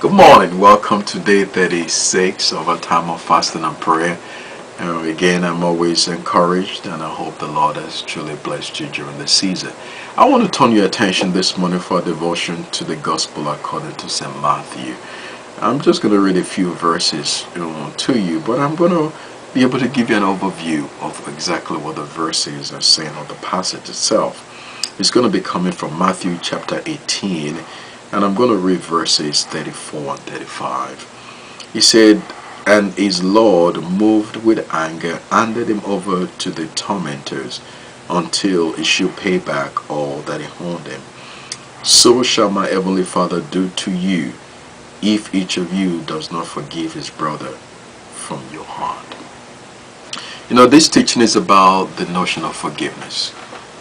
Good morning. Welcome to day 36 of our time of fasting and prayer. Again, I'm always encouraged, and I hope the Lord has truly blessed you during this season. I want to turn your attention this morning for a devotion to the Gospel according to St. Matthew. I'm just going to read a few verses to you, but I'm going to be able to give you an overview of exactly what the verses are saying on the passage itself. It's going to be coming from Matthew chapter 18, and I'm going to read verses 34 and 35. He said, "And his Lord, moved with anger, handed him over to the tormentors until he should pay back all that he owed him. So shall my heavenly Father do to you, if each of you does not forgive his brother from your heart." This teaching is about the notion of forgiveness.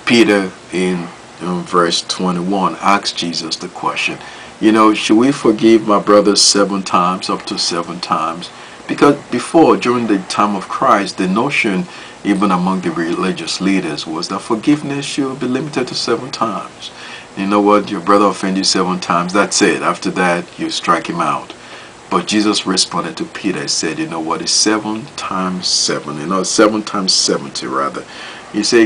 Peter, in verse 21, asks Jesus the question, should we forgive my brothers 7 times, up to 7 times? Because before, during the time of Christ, the notion, even among the religious leaders, was that forgiveness should be limited to 7 times. You know what? Your brother offended you 7 times, that's it. After that, you strike him out. But Jesus responded to Peter and said, it's 7 times 7, 7 times 70 rather. You say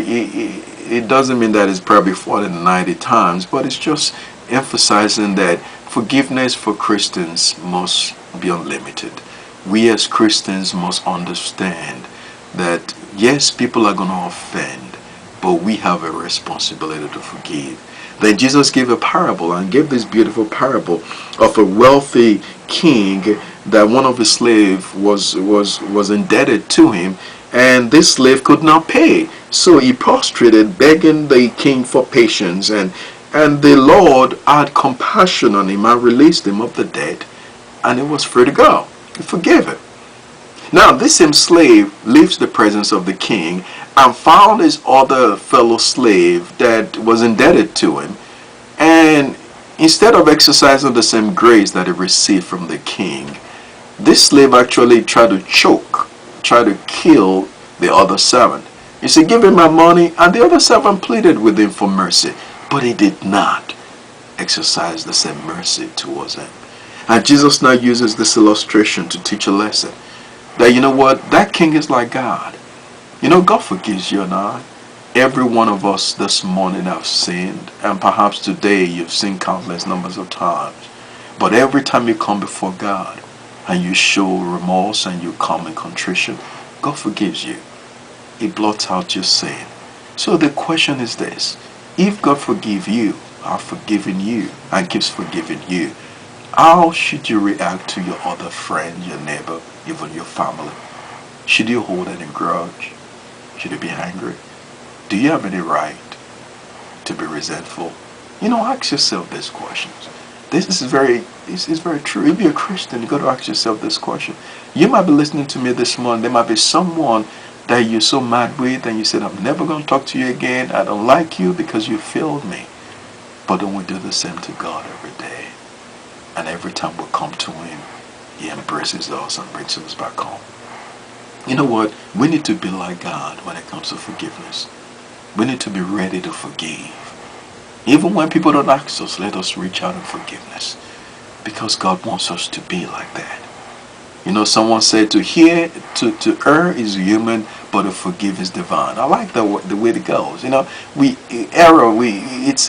it doesn't mean that it's probably 490 times, but it's just emphasizing that forgiveness for Christians must be unlimited. We as Christians must understand that yes, people are going to offend, but we have a responsibility to forgive. Then Jesus gave a parable, and gave this beautiful parable of a wealthy king that one of his slaves was indebted to him, and this slave could not pay. So he prostrated, begging the king for patience, and the Lord had compassion on him and released him of the debt, and he was free to go. He forgave him. Now this same slave leaves the presence of the king and found his other fellow slave that was indebted to him, and instead of exercising the same grace that he received from the king, this slave actually tried to kill the other servant. He said, "Give him my money," and the other servant pleaded with him for mercy, but he did not exercise the same mercy towards him. And Jesus now uses this illustration to teach a lesson. That that king is like God. God forgives you and I. Every one of us this morning have sinned, and perhaps today you've sinned countless numbers of times. But every time you come before God and you show remorse and you come in contrition, God forgives you. He blots out your sin. So the question is this: if God forgive you, I've forgiven you, and keeps forgiving you, how should you react to your other friend, your neighbor, even your family? Should you hold any grudge? Should you be angry? Do you have any right to be resentful? Ask yourself these questions. This is very true. If you're a Christian, you got to ask yourself this question. You might be listening to me this morning. There might be someone that you're so mad with, and you said, "I'm never going to talk to you again. I don't like you because you failed me." But don't we do the same to God every day? And every time we come to Him, He embraces us and brings us back home. You know what? We need to be like God when it comes to forgiveness. We need to be ready to forgive. Even when people don't ask us, let us reach out in forgiveness. Because God wants us to be like that. Someone said to err is human, but to forgive is divine. I like the way it goes.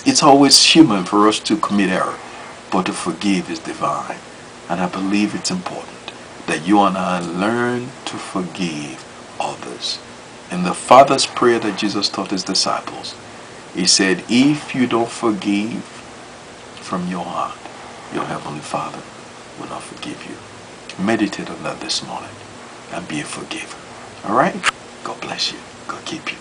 It's always human for us to commit error, but to forgive is divine. And I believe it's important that you and I learn to forgive others. In the Father's prayer that Jesus taught His disciples, He said, if you don't forgive from your heart, your Heavenly Father will not forgive you. Meditate on that this morning and be a forgiver. Alright? God bless you. God keep you.